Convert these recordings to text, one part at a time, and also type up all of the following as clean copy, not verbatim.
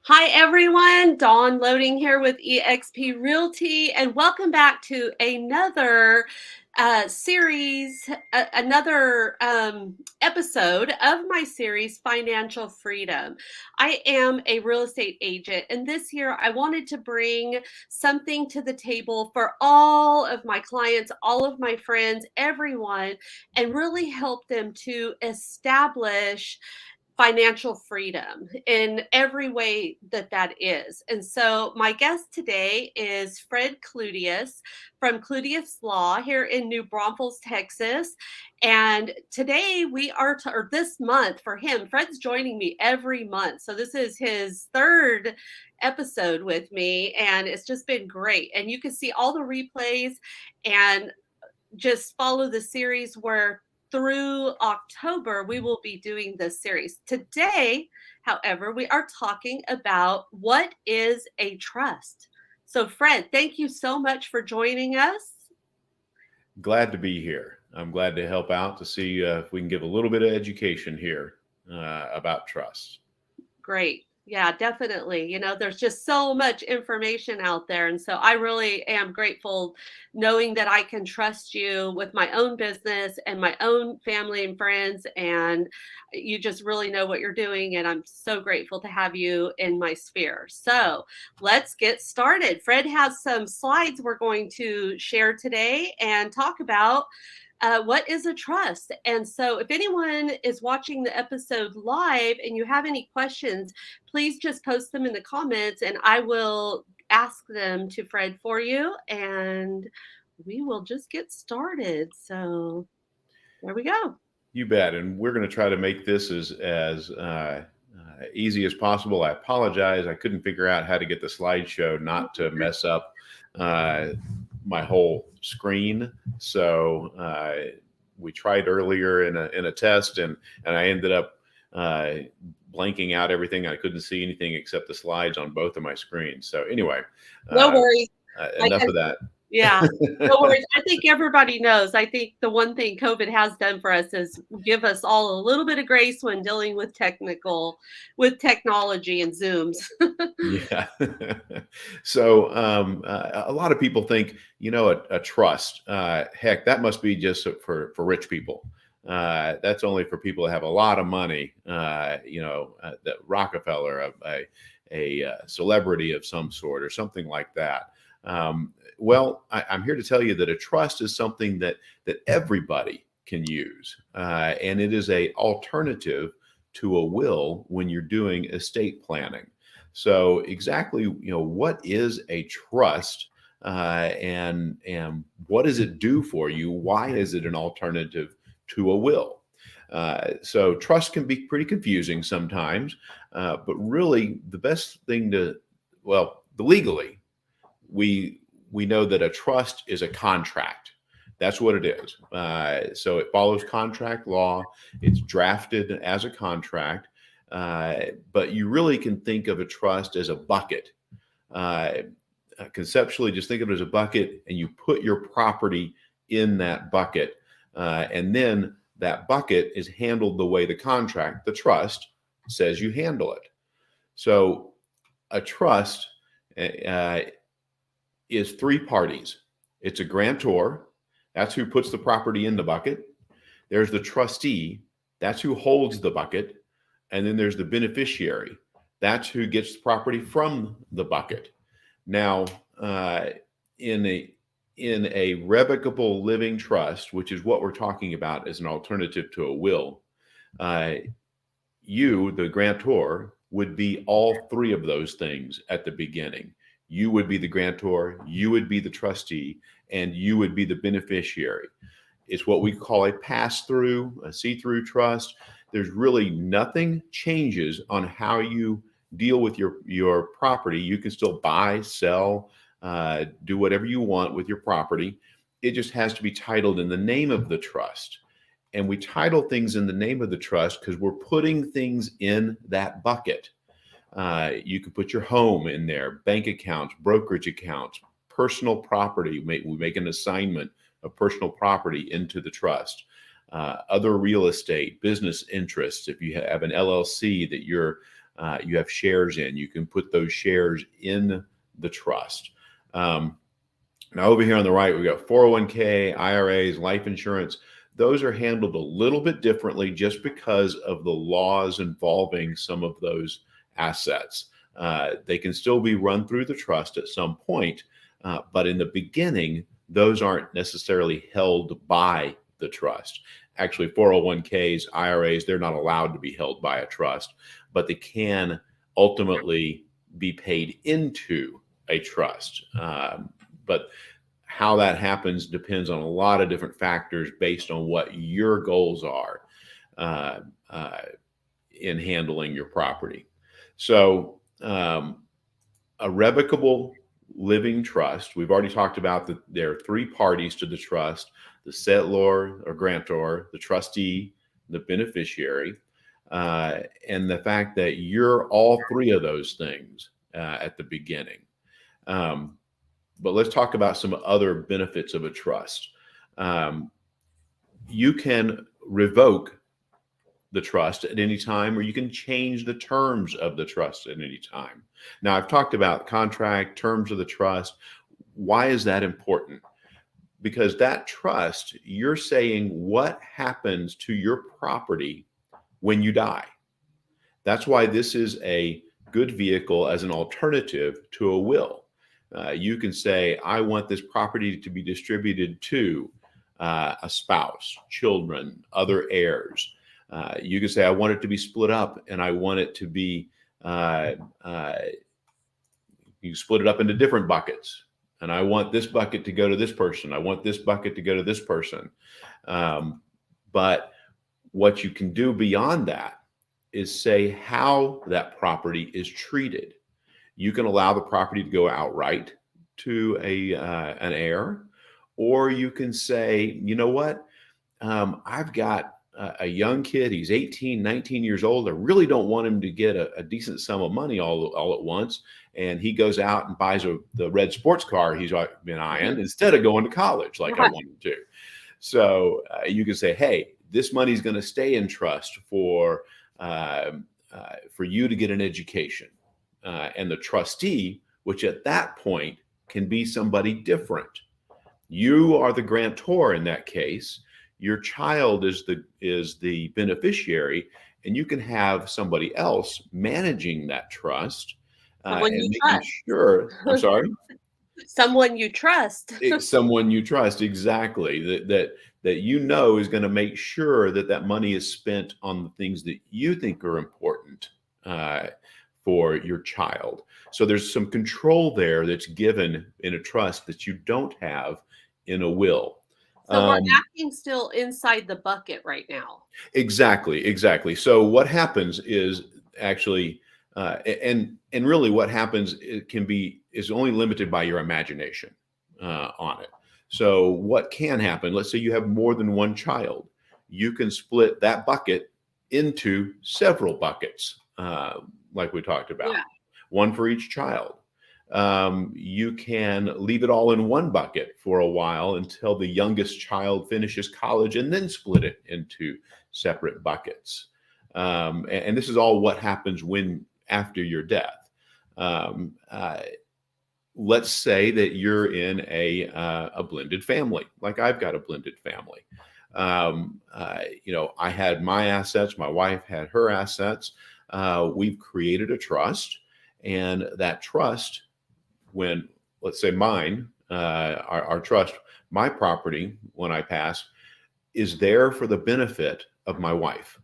Hi, everyone. Dawn Loading here with eXp Realty, and welcome back to another series, another episode of my series, Financial Freedom. I am a real estate agent, and this year I wanted to bring something to the table for all of my clients, all of my friends, everyone, and really help them to establish financial freedom in every way that is. And so my guest today is Fred Cludius from Cludius Law here in New Braunfels, Texas. And today we are, or this month for him, Fred's joining me every month. So this is his third episode with me, and it's just been great. And you can see all the replays and just follow the series where through October we will be doing this series. Today, however, we are talking about what is a trust. So, Fred, thank you so much for joining us. Glad to be here. I'm glad to help out to see if we can give a little bit of education here about trust. Great. Yeah, definitely. There's just so much information out there. And so I really am grateful knowing that I can trust you with my own business and my own family and friends. And you just really know what you're doing. And I'm so grateful to have you in my sphere. So let's get started. Fred has some slides we're going to share today and talk about what is a trust? And so, if anyone is watching the episode live and you have any questions, please just post them in the comments and I will ask them to Fred for you. And we will just get started. So, there we go. You bet. And we're going to try to make this as easy as possible. I apologize. I couldn't figure out how to get the slideshow not to mess up uh, my whole screen. So we tried earlier in a test, and I ended up blanking out everything. I couldn't see anything except the slides on both of my screens. So anyway, No worries. enough of that. Yeah, no worries. I think everybody knows. I think the one thing COVID has done for us is give us all a little bit of grace when dealing with technology and Zooms. Yeah. So a lot of people think, a trust, heck, that must be just for rich people. That's only for people that have a lot of money. That Rockefeller, a celebrity of some sort, or something like that. Well, I'm here to tell you that a trust is something that everybody can use, and it is a alternative to a will when you're doing estate planning. So exactly, what is a trust, and what does it do for you? Why is it an alternative to a will? So trust can be pretty confusing sometimes, but really the best thing legally, we know that a trust is a contract. That's what it is. So it follows contract law. It's drafted as a contract, but you really can think of a trust as a bucket. Conceptually, just think of it as a bucket, and you put your property in that bucket, and then that bucket is handled the way the trust says you handle it. So a trust is three parties. It's a grantor, that's who puts the property in the bucket. There's the trustee, that's who holds the bucket. And then there's the beneficiary, that's who gets the property from the bucket. Now, in a revocable living trust, which is what we're talking about as an alternative to a will, you, the grantor, would be all three of those things at the beginning. You would be the grantor, you would be the trustee, and you would be the beneficiary. It's what we call a pass-through, a see-through trust. There's really nothing changes on how you deal with your property. You can still buy, sell, do whatever you want with your property. It just has to be titled in the name of the trust. And we title things in the name of the trust because we're putting things in that bucket. You can put your home in there, bank accounts, brokerage accounts, personal property. We make an assignment of personal property into the trust. Other real estate, business interests. If you have an LLC that you're you have shares in. You can put those shares in the trust. Now over here on the right, we've got 401k, IRAs, life insurance. Those are handled a little bit differently just because of the laws involving some of those assets. They can still be run through the trust at some point, but in the beginning, those aren't necessarily held by the trust. Actually, 401ks, IRAs, they're not allowed to be held by a trust, but they can ultimately be paid into a trust. But how that happens depends on a lot of different factors based on what your goals are in handling your property. So a revocable living trust, we've already talked about that there are three parties to the trust: the settlor or grantor, the trustee, the beneficiary, and the fact that you're all three of those things at the beginning. But let's talk about some other benefits of a trust. You can revoke the trust at any time, or you can change the terms of the trust at any time. Now, I've talked about contract, terms of the trust. Why is that important? Because that trust, you're saying what happens to your property when you die. That's why this is a good vehicle as an alternative to a will. You can say, I want this property to be distributed to a spouse, children, other heirs. You can say, I want it to be split up, and I want it to be, you split it up into different buckets. And I want this bucket to go to this person. I want this bucket to go to this person. But what you can do beyond that is say how that property is treated. You can allow the property to go outright to an heir, or you can say, you know what, I've got a young kid, he's 18, 19 years old. I really don't want him to get a decent sum of money all at once. And he goes out and buys the red sports car he's been eyeing instead of going to college like I want him to. So you can say, hey, this money is going to stay in trust for you to get an education. And the trustee, which at that point can be somebody different. You are the grantor in that case. Your child is the beneficiary, and you can have somebody else managing that trust and making sure. I'm sorry. Someone you trust. Someone you trust, exactly. That you know is going to make sure that money is spent on the things that you think are important for your child. So there's some control there that's given in a trust that you don't have in a will. So we're acting still inside the bucket right now. Exactly. So what happens is actually, and really what happens is only limited by your imagination on it. So what can happen? Let's say you have more than one child. You can split that bucket into several buckets, like we talked about, one for each child. You can leave it all in one bucket for a while until the youngest child finishes college, and then split it into separate buckets. And this is all what happens after your death. Let's say that you're in a blended family, like I've got a blended family. I had my assets, my wife had her assets. We've created a trust, and that trust, when, let's say mine, our trust, my property, when I pass, is there for the benefit of my wife.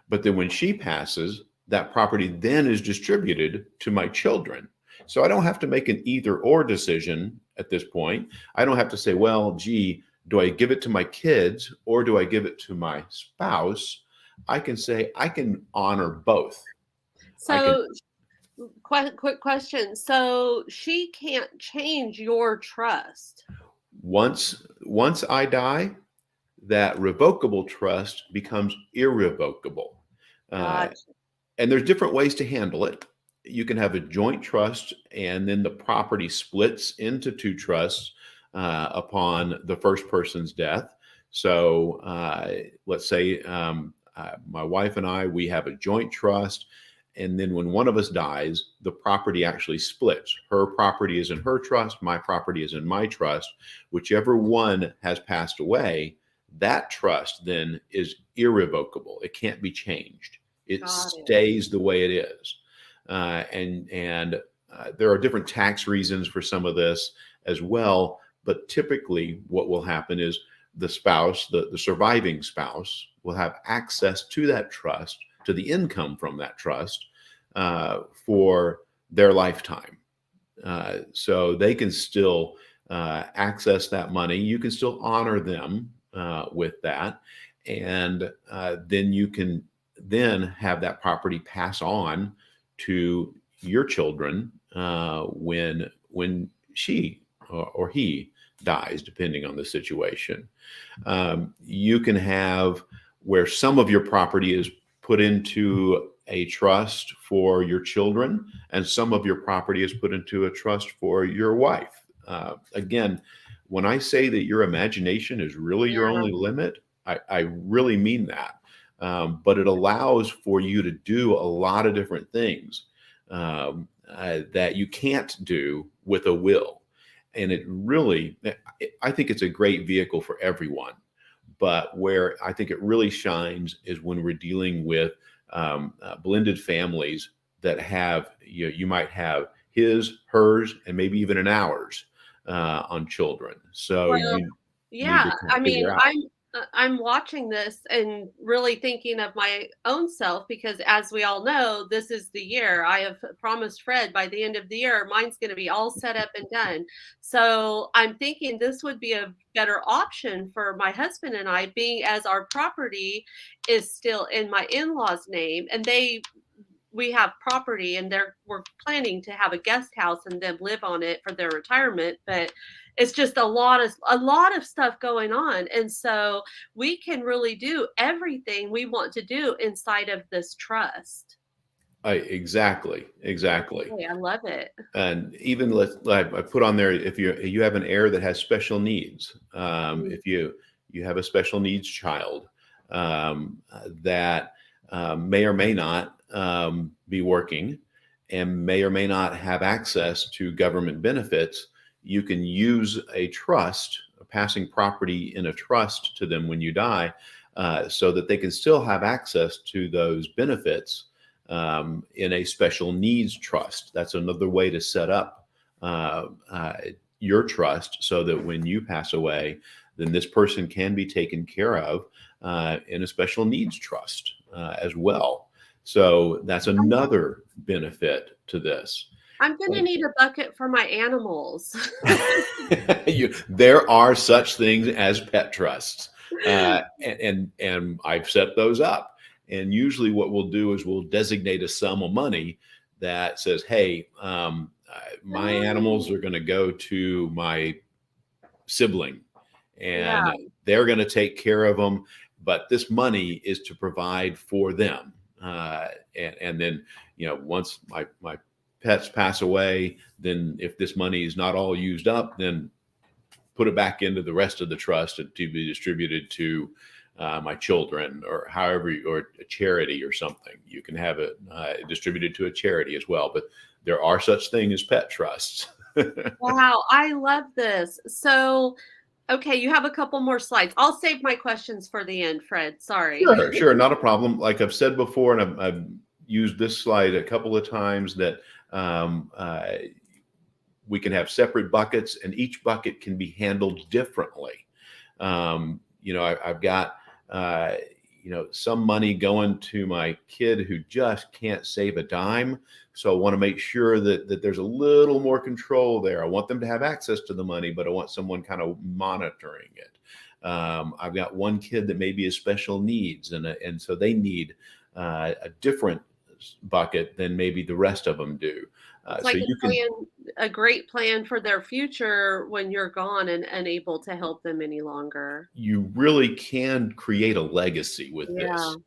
But then when she passes, that property then is distributed to my children. So I don't have to make an either or decision at this point. I don't have to say, well, gee, do I give it to my kids or do I give it to my spouse? I can say I can honor both. So quick question. So she can't change your trust. Once I die, that revocable trust becomes irrevocable. Gotcha. And there's different ways to handle it. You can have a joint trust, and then the property splits into two trusts upon the first person's death. So let's say my wife and I, we have a joint trust. And then when one of us dies, the property actually splits. Her property is in her trust, my property is in my trust. Whichever one has passed away, that trust then is irrevocable. It can't be changed. It Got it. stays the way it is. And there are different tax reasons for some of this as well. But typically, what will happen is the spouse, the surviving spouse, will have access to that trust, to the income from that trust for their lifetime. So they can still access that money. You can still honor them with that. And then you can then have that property pass on to your children when she or he dies, depending on the situation. You can have where some of your property is put into a trust for your children, and some of your property is put into a trust for your wife. Again, when I say that your imagination is really your only limit, I really mean that. But it allows for you to do a lot of different things that you can't do with a will. And it really, I think it's a great vehicle for everyone. But where I think it really shines is when we're dealing with blended families that have, you might have his, hers, and maybe even an ours on children. So Well, you need to yeah. kind I of mean, figure out. I'm watching this and really thinking of my own self because, as we all know, this is the year. I have promised Fred by the end of the year, mine's going to be all set up and done. So I'm thinking this would be a better option for my husband and I, being as our property is still in my in-laws' name, and we have property, and we're planning to have a guest house and then live on it for their retirement. But it's just a lot of stuff going on, and so we can really do everything we want to do inside of this trust. Exactly. Okay, I love it. And even I put on there, if you have an heir that has special needs, Mm. if you have a special needs child that may or may not be working and may or may not have access to government benefits, you can use a trust, a passing property in a trust to them when you die, so that they can still have access to those benefits in a special needs trust. That's another way to set up your trust so that when you pass away, then this person can be taken care of in a special needs trust as well. So that's another benefit to this. I'm gonna need a bucket for my animals. There are such things as pet trusts, and I've set those up. And usually, what we'll do is we'll designate a sum of money that says, "Hey, my animals are going to go to my sibling, Yeah. and they're going to take care of them. But this money is to provide for them." And then, once my pets pass away, then if this money is not all used up, then put it back into the rest of the trust to be distributed to my children, or however, or a charity or something. You can have it distributed to a charity as well. But there are such things as pet trusts. Wow, I love this. So, okay, you have a couple more slides. I'll save my questions for the end, Fred. Sorry. Sure, not a problem. Like I've said before, and I've used this slide a couple of times, that we can have separate buckets, and each bucket can be handled differently. I've got some money going to my kid who just can't save a dime. So I want to make sure that there's a little more control there. I want them to have access to the money, but I want someone kind of monitoring it. I've got one kid that maybe has special needs, and so they need a different bucket than maybe the rest of them do. It's like So you can a great plan for their future when you're gone and unable to help them any longer. you really can create a legacy with Yeah. this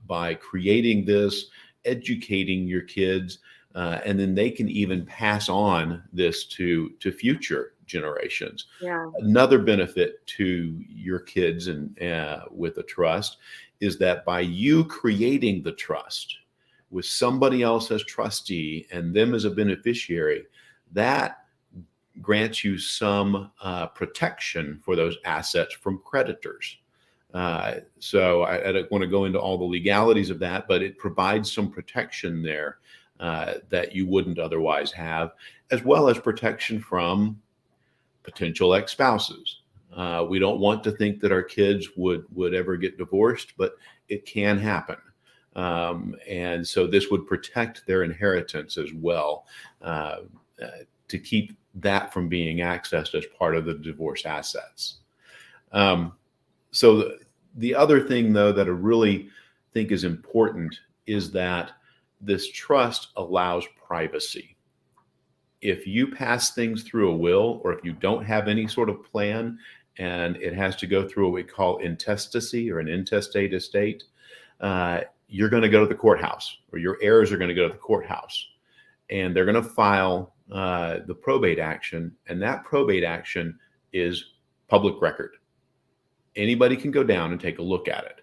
by creating this, educating your kids, and then they can even pass on this to future generations. Yeah. Another benefit to your kids and with a trust is that by you creating the trust, with somebody else as trustee and them as a beneficiary, that grants you some protection for those assets from creditors. So I don't want to go into all the legalities of that, but it provides some protection there that you wouldn't otherwise have, as well as protection from potential ex-spouses. We don't want to think that our kids would ever get divorced, but it can happen. And so this would protect their inheritance as well, to keep that from being accessed as part of the divorce assets. So the other thing, though, that I really think is important is that this trust allows privacy. If you pass things through a will, or if you don't have any sort of plan and it has to go through what we call intestacy or an intestate estate, you're going to go to the courthouse, or your heirs are going to go to the courthouse, and they're going to file the probate action, and that probate action is public record. Anybody can go down and take a look at it.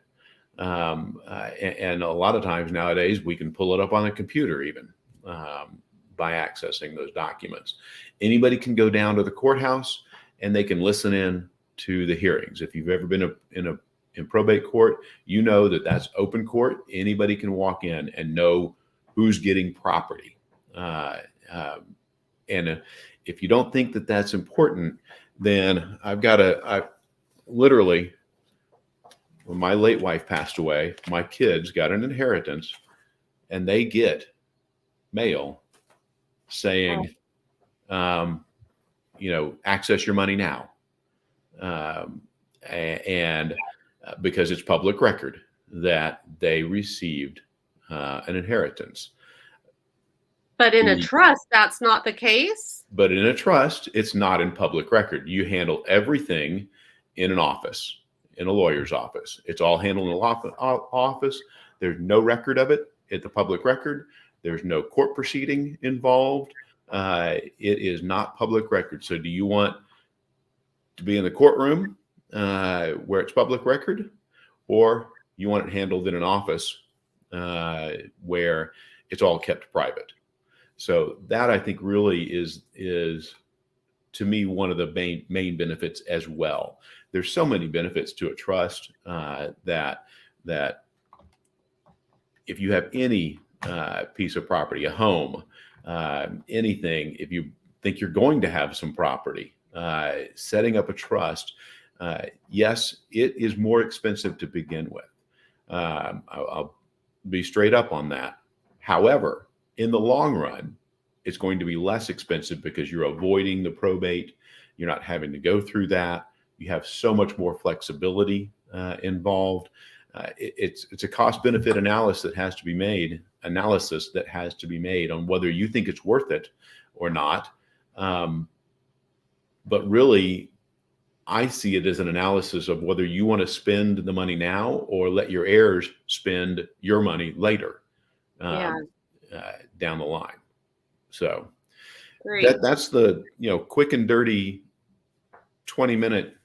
And a lot of times nowadays we can pull it up on a computer even by accessing those documents. Anybody can go down to the courthouse and they can listen in to the hearings. If you've ever been in probate court, you know that that's open court. Anybody can walk in and know who's getting property. And if you don't think that that's important, then I literally, when my late wife passed away, my kids got an inheritance and they get mail saying, access your money now. And because it's public record that they received an inheritance. But in a trust, that's not the case. But in a trust, it's not in public record. You handle everything in an office, in a lawyer's office. It's all handled in an office. There's no record of it at the public record. There's no court proceeding involved. It is not public record. So do you want to be in the courtroom where it's public record, or you want it handled in an office where it's all kept private? So that, I think, really is to me one of the main benefits as well. There's so many benefits to a trust that if you have any piece of property, a home, anything, if you think you're going to have some property, setting up a trust, yes, it is more expensive to begin with. I'll be straight up on that. However, in the long run, it's going to be less expensive because you're avoiding the probate. You're not having to go through that. You have so much more flexibility involved. It's a cost benefit analysis that has to be made on whether you think it's worth it or not. But really, I see it as an analysis of whether you want to spend the money now or let your heirs spend your money later down the line. So that's the quick and dirty 20-minute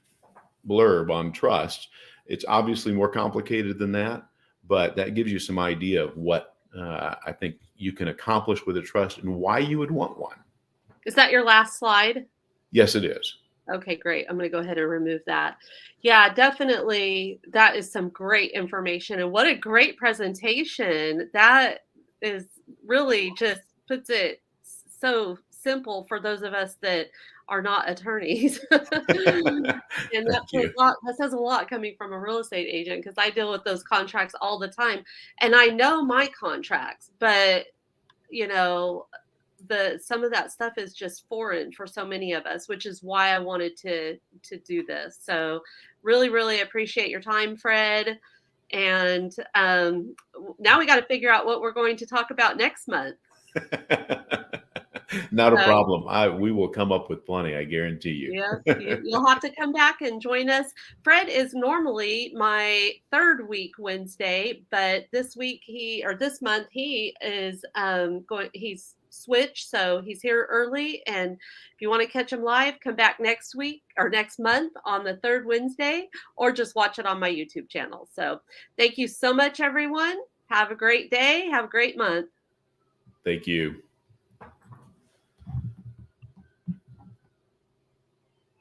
blurb on trust. It's obviously more complicated than that, but that gives you some idea of what I think you can accomplish with a trust and why you would want one. Is that your last slide? Yes, it is. Okay, great. I'm going to go ahead and remove that. Yeah, definitely. That is some great information. And what a great presentation. That is really just puts it so simple for those of us that are not attorneys. And that says a lot coming from a real estate agent, because I deal with those contracts all the time. And I know my contracts, but some of that stuff is just foreign for so many of us, which is why I wanted to do this. So really, really appreciate your time, Fred. And now we got to figure out what we're going to talk about next month. Not a problem. We will come up with plenty, I guarantee you. Yes, you'll have to come back and join us. Fred is normally my third week Wednesday, but this month he is he's switched, so he's here early. And if you want to catch him live, come back next week or next month on the third Wednesday, or just watch it on my YouTube channel. So thank you so much, everyone. Have a great day. Have a great month. Thank you.